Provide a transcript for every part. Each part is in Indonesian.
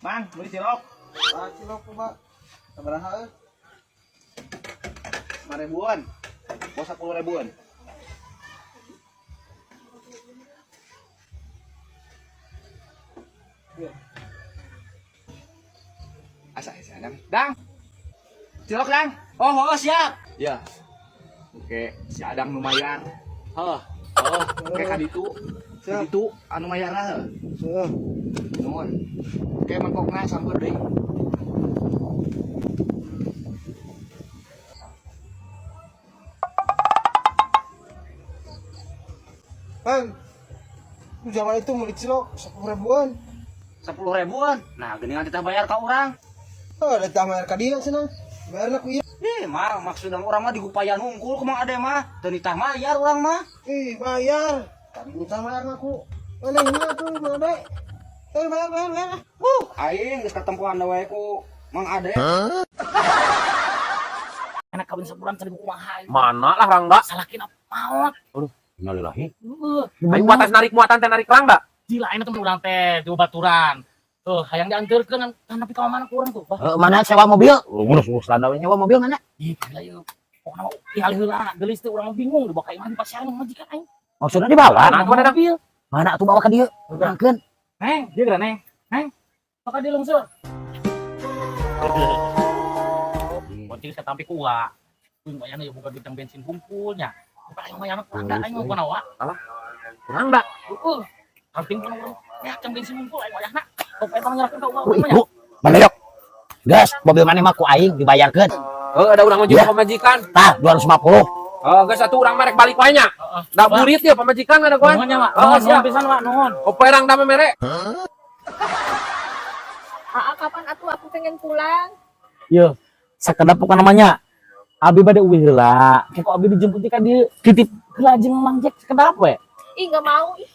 Mang, beli cilok. Cilok coba. Sabaraha euy? 5 ribuan. Mau 10 ribuan. Asa Dang. Dang. Cilok, Dang. Oh, siap. Ya. Oke, si Adang nu mayar. Heuh. Oke kaditu. Kaditu anu mayarna heuh. Heeh. Nuhun. Oke mangkokna sampeur deui. Bang. Zaman itu beli cilok 10 ribuan. 10 ribuan. Nah, geningan kita bayar ke orang. Oh, ada tamar ka dieu cenah. Bayarna ku ieu. Maksudnya orang mah digupayan hungkul kumang ade mah. Teu nitah mayar orang mah. Bayar. Tadi minta bayarna ku. Manehna tuh made. Bayar. Aing geus katempuhan wae ku Mang Ade. Enak kawin sebulan tadi kumaha. Mana lah Rangga? Salakin maot. Aduh, innalillahi. Heeh. Aing muatan narik teh narik Rangga. Gila ini tuh urang teh di baturan. Tuh, hayang dianteurkeun kana pika mana ku urang tuh. Mana sewa mobil? Ngurus landa we nyewa mobil mana? Ih, gila ieu. Pokona ihal heula, geulis teh urang bingung dibawa ka imah di pasiran majikan aing. Maksudnya dibawa? Nah, mana mobil? Mana atuh bawa ke dieu? Urangkeun. Neng, dia geura neng. Neng. Maka dia lungsur. Bocil satampi kuwa. Kuing wayana ya buka bintang bensin kumpulnya. Bukan aing wayana kurang aing mau nawa. Rangga. Heeh. Penting pun urang. Ya, can bensin kumpul aing wayana. Kok eta nyerahkeun ka urang Ku mah. ibu. Mana yok? Gas, mobil mana mah ku aing dibayarkeun. Ada urang ngejauh pemajikan. Tah 250. Geus satu urang merek balik wae nya. Da burit ya pemajikan ada kuan. Nuhun nya, Mak. Oh, Nuhun siap. pisan, Mak. Nuhun. Operang da mere. Kapan atuh aku pengen pulang? Yo, sakedap bukan namanya. Abi bade uwi heula. Kok abi dijemput ka dieu titip heula jeung Mang Jack sakedap we. Ih, nggak mau. Ih.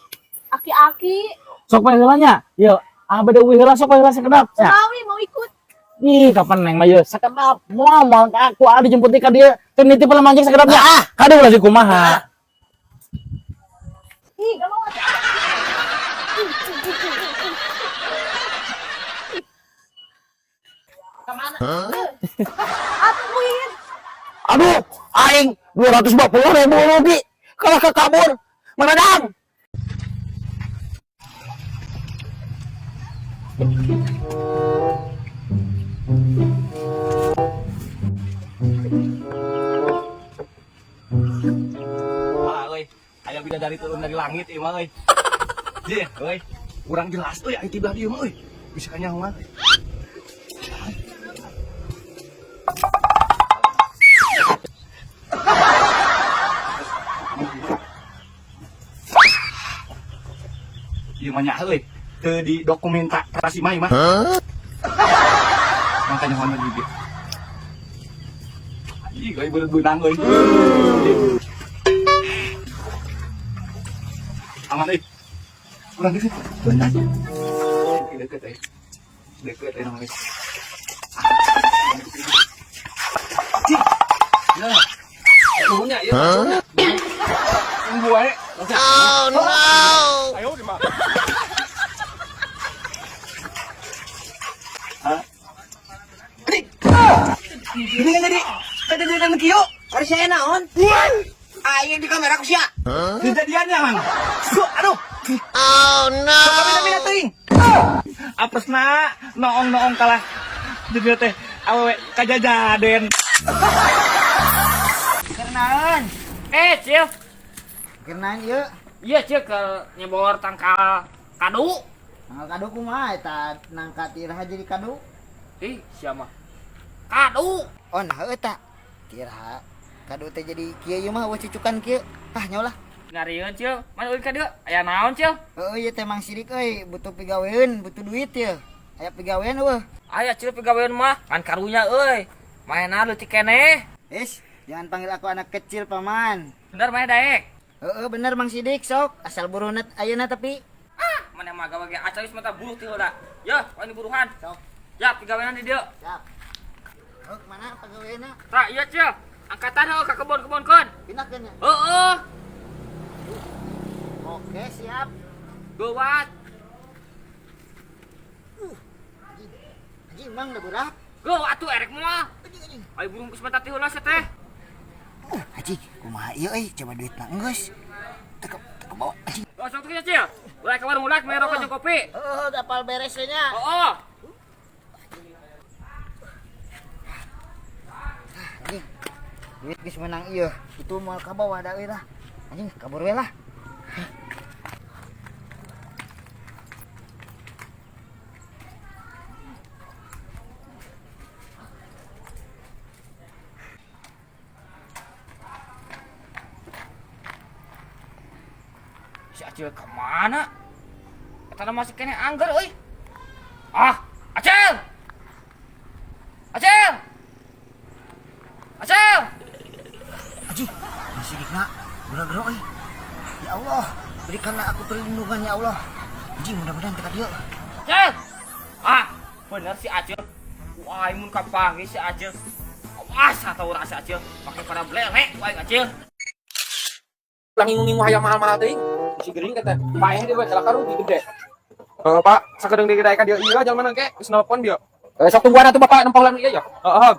Aki-aki. Sok we heula nya. Yo, abi bade uwi heula sok we heula sakedap. Ya. Mau ikut. Ih, kapan neng mah ye sakedap. Moal aku ada dijemput ka dieu. Teu nitip heula Mang Jack sakedapnya. Kade ulah si kumaha. Ih, nggak mau. Kemana? Atuhin. Aduh, aing 250.000 rugi. Kalau ke kabur. Mana dang? Wah, euy. Aya bidadari turun dari langit ieu mah euy. Ye, euy. Urang jelas euy aya tibah dieu mah euy. Bisa kanyahoan. Ieu mah nya euy. Teu di dokumentasi mah mah. Makanya hon di dieu. Ih, euy beunang euy. Aman euy. Urang geus. Beunang. Deket euy. Deket euy namanya. Ya. Turunnya ya. Tunggu wae. Oh no. Ayo di mana? Ini kan jadi kejadian kieu. Ari saya naon? Aing di kamera ku sia. Kejadiannya, Mang. Aduh. Oh no. Kabina teuing. Apesna noong-noong kalah jadi teh awewe kajajaden. Kenaon? Cil. Kenaon ieu? Iya, Cil ke nyebor tangkal kadu. Tanggal kado kumaha eta nangka tirah jadi kado? Ih, siapa? Kadu. Oh, nah eta. Tirah kado teh jadi kieu ieu mah cucukan kieu. Nyawa lah. Ngarieun, Cil. Mana ulin ka dieu? Aya naon, Cil? Heeh, ieu teh Mang Sidik euy, butuh pigaweun, butuh duit ya. Aya pigaweun eueuh. Aya, Cil, pigaweun mah kan karunya euy. Maena leutik keneh. Jangan panggil aku anak kecil, Paman. Bener mah daek. Heeh, bener Mang Sidik, sok. Asal buruhna ayeuna tapi. Mana mah gawe ge acaris mata buluh ti heula. Ya, ini buruhan. Sok. Ya, pigawean di dieu. Siap. Oh, mana pagaweuna? Tah, ieu, Cil. Angkatan heuh ka kebon-kebonkeun. Pindahkeun ya. Heeh. Oke, siap. Geuwat. Imang dah berat. Go atuh erek mah. Ayo burung sebentar teh ulah teh. Haji, kumaha ieu euy, coba duitna enggeus. Teu bawa anjing. Oh, sok teh Cil. Ulah ka warung ulah merok jeung kopi. Oh, dapal beres nya. Oh. Anjing. Duit geus menang ieu. Itu moal ka bawah da euy lah. Anjing, kabur we lah. Si Acil kemana? Kata masih kene anggar euy. Ah, Acil! Acil! Acil! Anjing, masih dikna. Gero-gero euy. Ya Allah, berikanlah aku perlindungan ya Allah. Anjing, mudah-mudahan teka dieu. Acil! Ah, bener si Acil. Wah, mun kapanggih si Acil. Awas atau rasa Acil. Pakai pada belek, wah Acil. Lang ingung-ingung hayam mahal-mahal teuing. Si gering kata, paeh dia celaka rugi gede. Pak, sakedeng digedaekan dia iya jangan mana ke? Geus nelpon dia. Sok tungguan atuh Bapak nempel lan ieu ya. Heeh.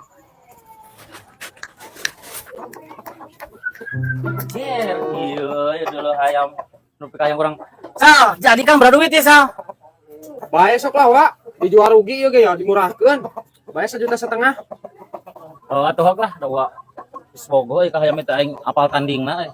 Cer, iya dulu hayam. Nupi hayam kurang. Sal, jadi kan berduit ya, Sal. Bae sok lah, Wak. Dijual rugi ieu ge ya, dimurahkeun. Bae 1,5 juta. Oh, atuh lah, da wa. Semoga ieu hayam teh aing apal tandingna.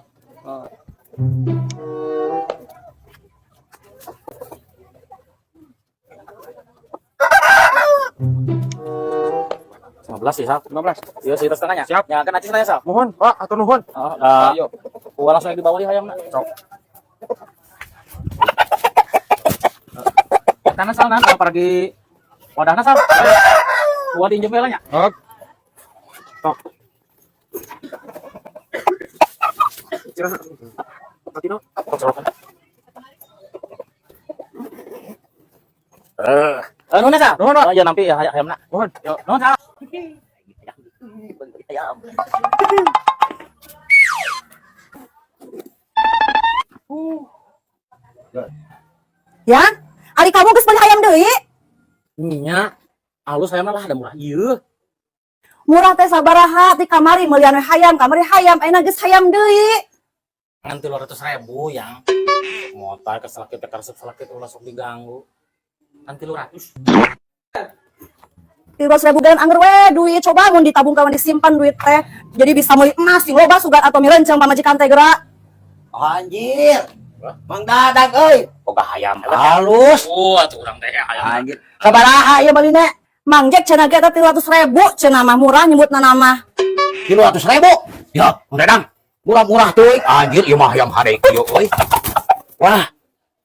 Belas ya, Sal? 15. Iya, sekitar setengahnya. Siap. Ya, kan aci setengahnya, Sal. Mohon, Pak, atur nuhun. Oh, Ayo. gua langsung di bawah di hayamna. Sok. Tanah Sal, nah, kalau pergi wadahna Sal. Gua diinjem belanya. Ok. Tok. Cira. Patino. Tok sorokan. Nuhun ya, Sal. Nuhun, Pak. Oh, ya nampi ya hayamna. Mohon. Yo, nuhun Sal. Hayam. Ya, ari kamu geus beli hayam deui? Nya, alus hayamna lah ada murah ieu. Murah teh sabaraha di kamari meuli hayam, kamari hayam, ayeuna geus hayam deui. Kan 300.000 yang motor keselakit karsep-selakit ulah sok diganggu. Kan 300. 300.000 dan anggar we duit coba mun ditabung kawan disimpan duit teh. Jadi bisa meuli emas sing loba sugan atau mirenceng pamajikan teh geura. Anjir. Mang Dadang euy, boga hayam halus. Oh, atuh urang teh hayam. Anjir. Sabaraha ieu balina? Mang Jack cenah ge teh 300.000 cenah mah murah nyebutna nama. 300.000. Ya, Mang Dadang. Murah-murah tuh. Anjir, ieu mah hayam hadek ieu euy. Wah.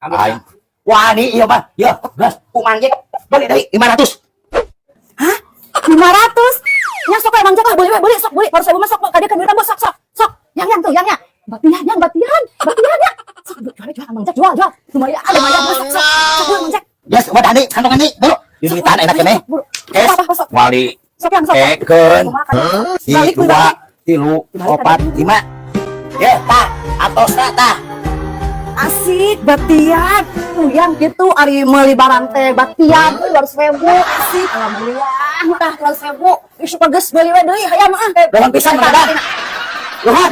Aing. Wah, ini ieu mah. Ya, gas ku Mang Jack. Beli deui 500. Hah? 500? Nya sok we Mang Jack lah beli sok beli. Baru 1.000 mah sok ka dieu kan duit sok. Yang tuh, yang. Batihan ya. Sok jual Mang Jack jual. Lumayan sok beli Mang Jack. Yes, wadah nih, kantong ini. Buru. Di duitan enak kene. Es. Wali. Sok yang sok. Eken. 1, 2, 3, 4, 5. Ya, tah. Atosna tah. Asik batian. Yang gitu ari meuli barang teh batian 200.000 asik. Alhamdulillah tah 200.000. Geus geus meuli we deui hayam mah. Doang pisan Mang Dadang. Doang.